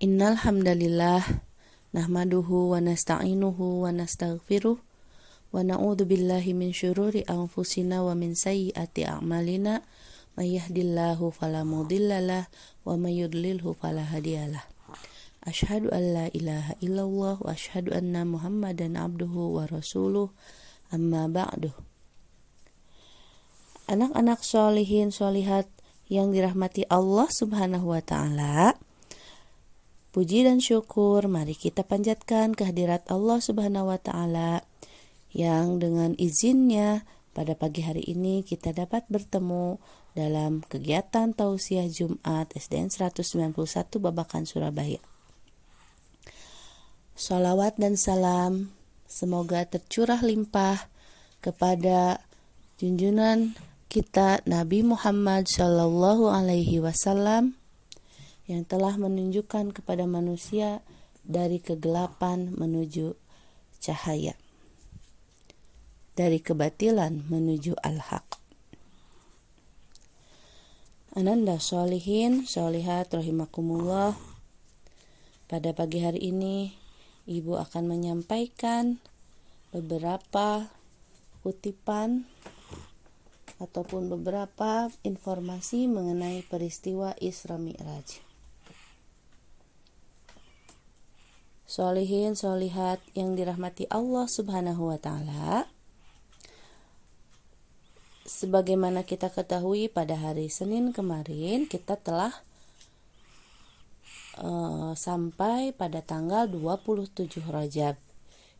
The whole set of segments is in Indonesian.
Innal hamdalillah nahmaduhu wa nasta'inuhu wa nastaghfiruh wa na'udzu billahi min syururi anfusina wa min sayyiati a'malina may yahdihillahu fala mudhillalah wa may yudlilhu fala hadiyalah. Asyhadu an la ilaha illallah wa asyhadu anna Muhammadan abduhu wa rasuluh. Amma ba'du. Anak-anak sholihin sholihat yang dirahmati Allah Subhanahu wa taala, puji dan syukur mari kita panjatkan kehadirat Allah Subhanahu wa taala yang dengan izinnya pada pagi hari ini kita dapat bertemu dalam kegiatan tausiah Jumat SDN 191 Babakan Surabaya. Shalawat dan salam semoga tercurah limpah kepada junjungan kita Nabi Muhammad Shallallahu Alaihi Wasallam yang telah menunjukkan kepada manusia dari kegelapan menuju cahaya, dari kebatilan menuju al-haq. Ananda sholihin sholihat rahimakumullah, pada pagi hari ini Ibu akan menyampaikan beberapa kutipan ataupun beberapa informasi mengenai peristiwa Isra Mi'raj. Sholihin sholihat yang dirahmati Allah Subhanahu wa taala, sebagaimana kita ketahui pada hari Senin kemarin kita telah sampai pada tanggal 27 Rajab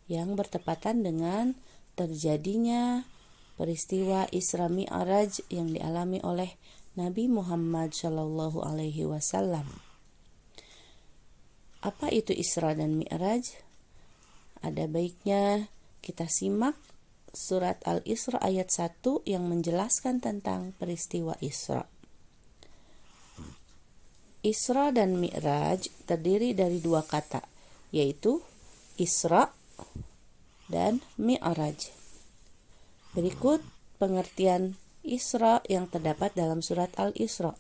yang bertepatan dengan terjadinya peristiwa Isra Mi'raj yang dialami oleh Nabi Muhammad Shallallahu Alaihi Wasallam. Apa itu Isra dan Mi'raj? Ada baiknya kita simak surat Al-Isra ayat 1 yang menjelaskan tentang peristiwa Isra. Isra dan Mi'raj terdiri dari dua kata, yaitu Isra dan Mi'raj. Berikut pengertian Isra yang terdapat dalam surat Al-Isra.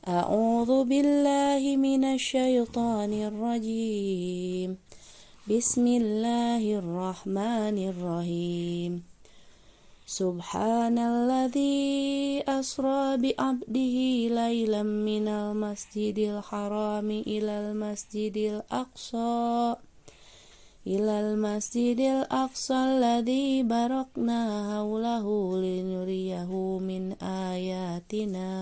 A'udzu billahi minasyaitonir rajim. Bismillahirrahmanirrahim. Subhanalladzi asra bi'abdihi laylan minal masjidil harami ilal masjidil aqsa alladzi barakna haulahu linuriyahu min ayatina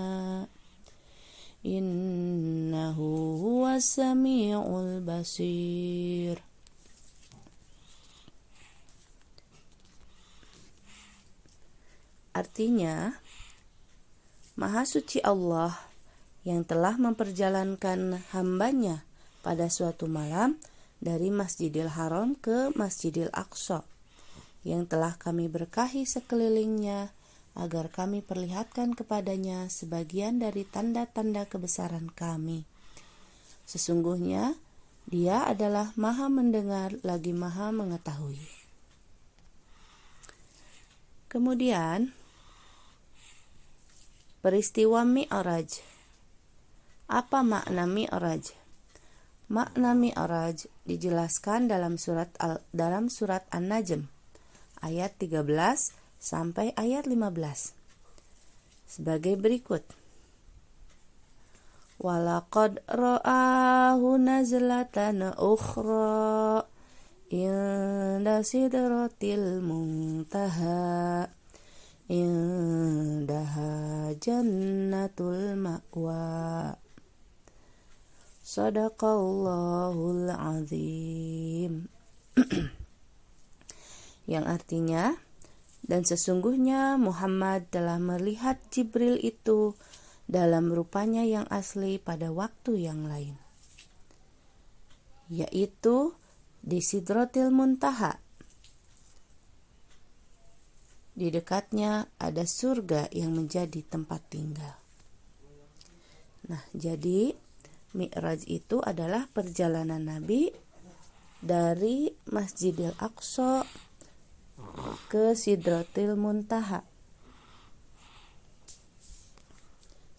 innahu huwas samiul basir. Artinya, Maha Suci Allah yang telah memperjalankan hambanya pada suatu malam dari Masjidil Haram ke Masjidil Aqsa, yang telah kami berkahi sekelilingnya agar kami perlihatkan kepadanya sebagian dari tanda-tanda kebesaran kami. Sesungguhnya Dia adalah Maha mendengar lagi Maha mengetahui. Kemudian peristiwa Mi'raj. Apa makna Mi'raj? Makna Mi'raj dijelaskan dalam surat An-Najm ayat 13 sampai ayat 15 sebagai berikut. Walaqad ra'ahu nazlatan ukhra inda sidratil muntaha indaha jannatul ma'wa. Sadaqallahul azim. Yang artinya, dan sesungguhnya Muhammad telah melihat Jibril itu dalam rupanya yang asli pada waktu yang lain, yaitu di Sidratil Muntaha. Di dekatnya ada surga yang menjadi tempat tinggal. Nah, jadi Mi'raj itu adalah perjalanan Nabi dari Masjidil Aqsa ke Sidratil Muntaha,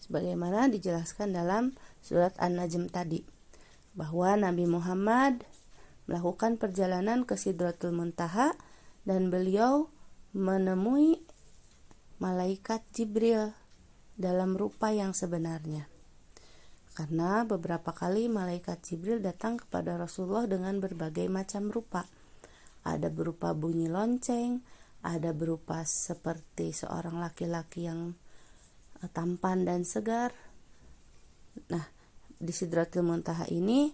sebagaimana dijelaskan dalam surat An-Najm tadi. bahwa Nabi Muhammad melakukan perjalanan ke Sidratul Muntaha dan beliau menemui malaikat Jibril dalam rupa yang sebenarnya. Karena beberapa kali malaikat Jibril datang kepada Rasulullah dengan berbagai macam rupa. Ada berupa bunyi lonceng, ada berupa seperti seorang laki-laki yang tampan dan segar. Nah, di Sidratul Muntaha ini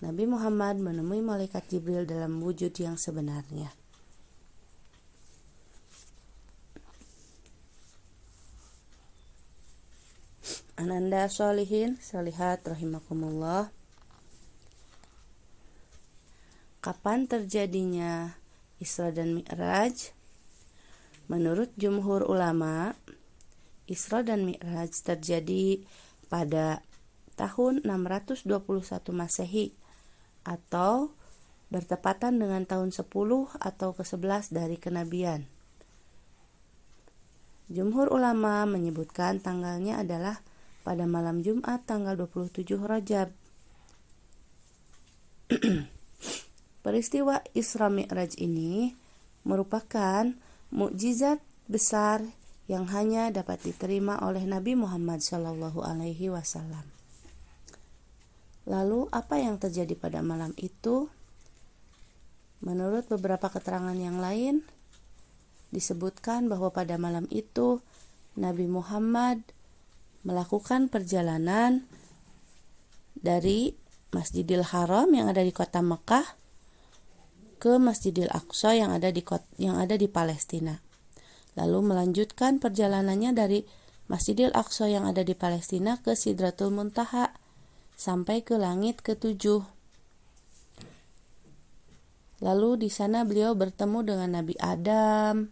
Nabi Muhammad menemui malaikat Jibril dalam wujud yang sebenarnya. Ananda sholihin, sholihat rahimakumullah. Kapan terjadinya Isra dan Mi'raj? Menurut jumhur ulama, Isra dan Mi'raj terjadi pada tahun 621 Masehi atau bertepatan dengan tahun 10 atau ke-11 dari kenabian. Jumhur ulama menyebutkan tanggalnya adalah pada malam Jumat tanggal 27 Rajab. Peristiwa Isra Mi'raj ini merupakan mukjizat besar yang hanya dapat diterima oleh Nabi Muhammad SAW. Lalu apa yang terjadi pada malam itu? Menurut beberapa keterangan yang lain, disebutkan bahwa pada malam itu Nabi Muhammad melakukan perjalanan dari Masjidil Haram yang ada di kota Mekah ke Masjidil Aqsa yang ada di Palestina. Lalu melanjutkan perjalanannya dari Masjidil Aqsa yang ada di Palestina ke Sidratul Muntaha sampai ke langit ke-7. Lalu di sana beliau bertemu dengan Nabi Adam,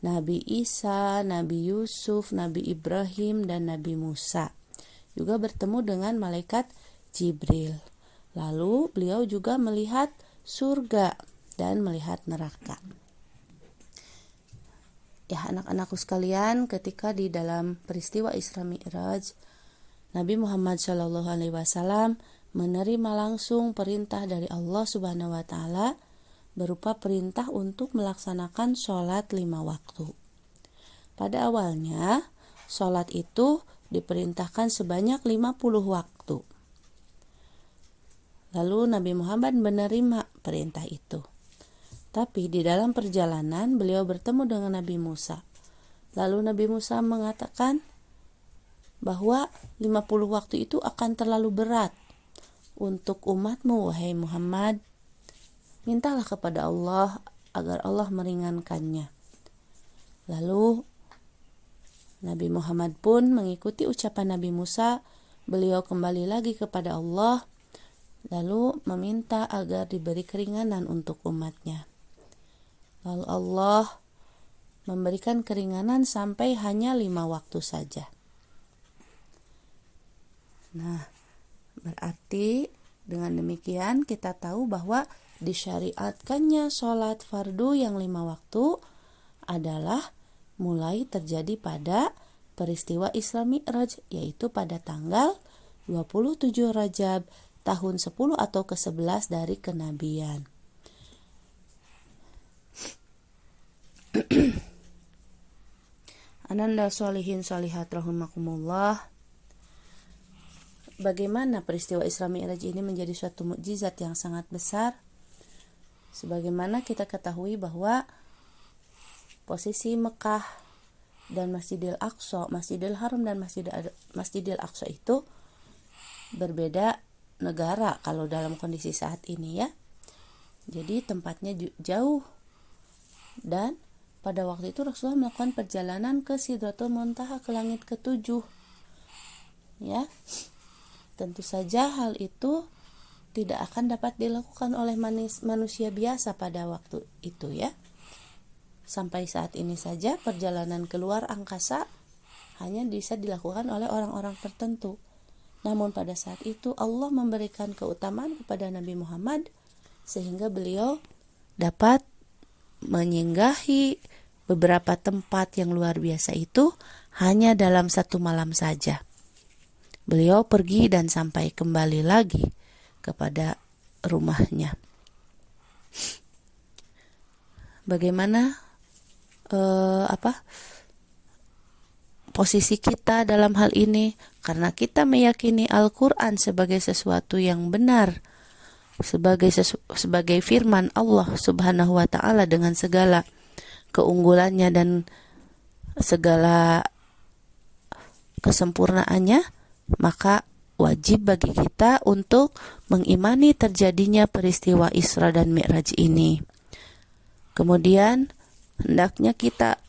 Nabi Isa, Nabi Yusuf, Nabi Ibrahim, dan Nabi Musa. Juga bertemu dengan malaikat Jibril. Lalu beliau juga melihat surga dan melihat neraka. Ya, anak-anakku sekalian, ketika di dalam peristiwa Isra Mi'raj, Nabi Muhammad SAW menerima langsung perintah dari Allah Subhanahu wa Ta'ala berupa perintah untuk melaksanakan sholat 5 waktu. Pada awalnya, sholat itu diperintahkan sebanyak 50 waktu. Lalu Nabi Muhammad menerima perintah itu. Tapi di dalam perjalanan beliau bertemu dengan Nabi Musa. Lalu Nabi Musa mengatakan bahwa 50 waktu itu akan terlalu berat untuk umatmu, wahai Muhammad. Mintalah kepada Allah agar Allah meringankannya. Lalu Nabi Muhammad pun mengikuti ucapan Nabi Musa. Beliau kembali lagi kepada Allah, lalu meminta agar diberi keringanan untuk umatnya. Lalu Allah memberikan keringanan sampai hanya 5 waktu saja. Nah, berarti dengan demikian kita tahu bahwa disyariatkannya sholat fardu yang 5 waktu adalah mulai terjadi pada peristiwa Isra Mi'raj, yaitu pada tanggal 27 Rajab tahun 10 atau ke-11 dari kenabian. Ananda sholihin sholihat rahimakumullah. Bagaimana peristiwa Isra Mi'raj ini menjadi suatu mukjizat yang sangat besar? Sebagaimana kita ketahui bahwa posisi Mekah dan Masjidil Aqsa, Masjidil Haram dan Masjidil Aqsa itu berbeda negara kalau dalam kondisi saat ini ya. Jadi tempatnya jauh, dan pada waktu itu Rasulullah melakukan perjalanan ke Sidratul Muntaha, ke langit ke-7. Ya. Tentu saja hal itu tidak akan dapat dilakukan oleh manusia biasa pada waktu itu ya. Sampai saat ini saja perjalanan keluar angkasa hanya bisa dilakukan oleh orang-orang tertentu. Namun pada saat itu Allah memberikan keutamaan kepada Nabi Muhammad sehingga beliau dapat menyinggahi beberapa tempat yang luar biasa itu hanya dalam 1 malam saja. Beliau pergi dan sampai kembali lagi kepada rumahnya. Bagaimana posisi kita dalam hal ini? Karena kita meyakini Al-Quran sebagai sesuatu yang benar, sebagai firman Allah Subhanahu wa Ta'ala dengan segala keunggulannya dan segala kesempurnaannya, maka wajib bagi kita untuk mengimani terjadinya peristiwa Isra dan Mi'raj ini. Kemudian hendaknya kita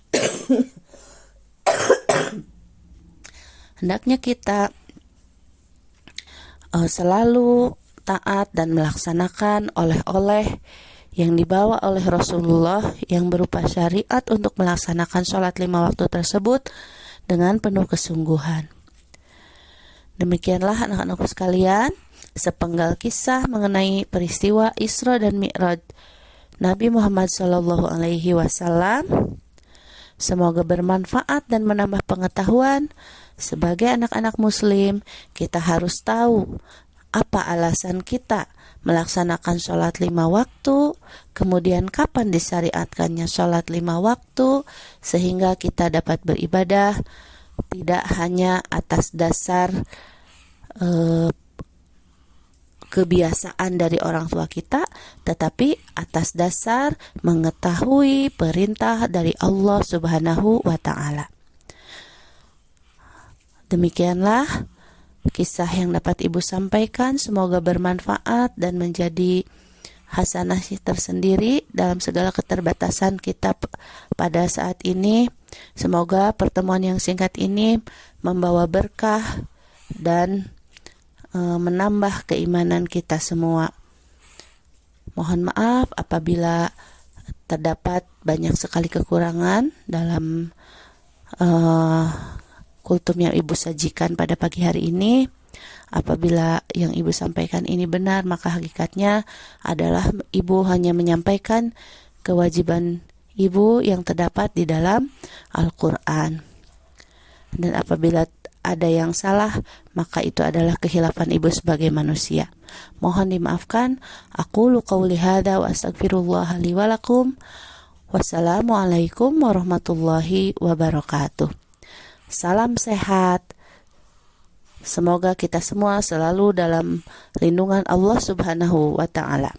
selalu taat dan melaksanakan oleh-oleh yang dibawa oleh Rasulullah yang berupa syariat untuk melaksanakan sholat 5 waktu tersebut dengan penuh kesungguhan. Demikianlah anak-anakku sekalian, sepenggal kisah mengenai peristiwa Isra dan Mi'raj Nabi Muhammad SAW. Semoga bermanfaat dan menambah pengetahuan. Sebagai anak-anak muslim, kita harus tahu apa alasan kita melaksanakan sholat 5 waktu, kemudian kapan disyariatkannya sholat 5 waktu, sehingga kita dapat beribadah tidak hanya atas dasar kebiasaan dari orang tua kita, tetapi atas dasar mengetahui perintah dari Allah Subhanahu wa Ta'ala. Demikianlah kisah yang dapat Ibu sampaikan. Semoga bermanfaat dan menjadi hasanah tersendiri dalam segala keterbatasan kita pada saat ini. Semoga pertemuan yang singkat ini membawa berkah dan menambah keimanan kita semua. Mohon maaf apabila terdapat banyak sekali kekurangan dalam kultum yang Ibu sajikan pada pagi hari ini. Apabila yang Ibu sampaikan ini benar, maka hakikatnya adalah Ibu hanya menyampaikan kewajiban Ibu yang terdapat di dalam Al-Quran. Dan apabila ada yang salah, maka itu adalah kehilafan Ibu sebagai manusia. Mohon dimaafkan. Aqulu qauli hadza wa astaghfirullah li wa lakum. Wassalamualaikum warahmatullahi wabarakatuh. Salam sehat. Semoga kita semua selalu dalam lindungan Allah Subhanahu wa Ta'ala.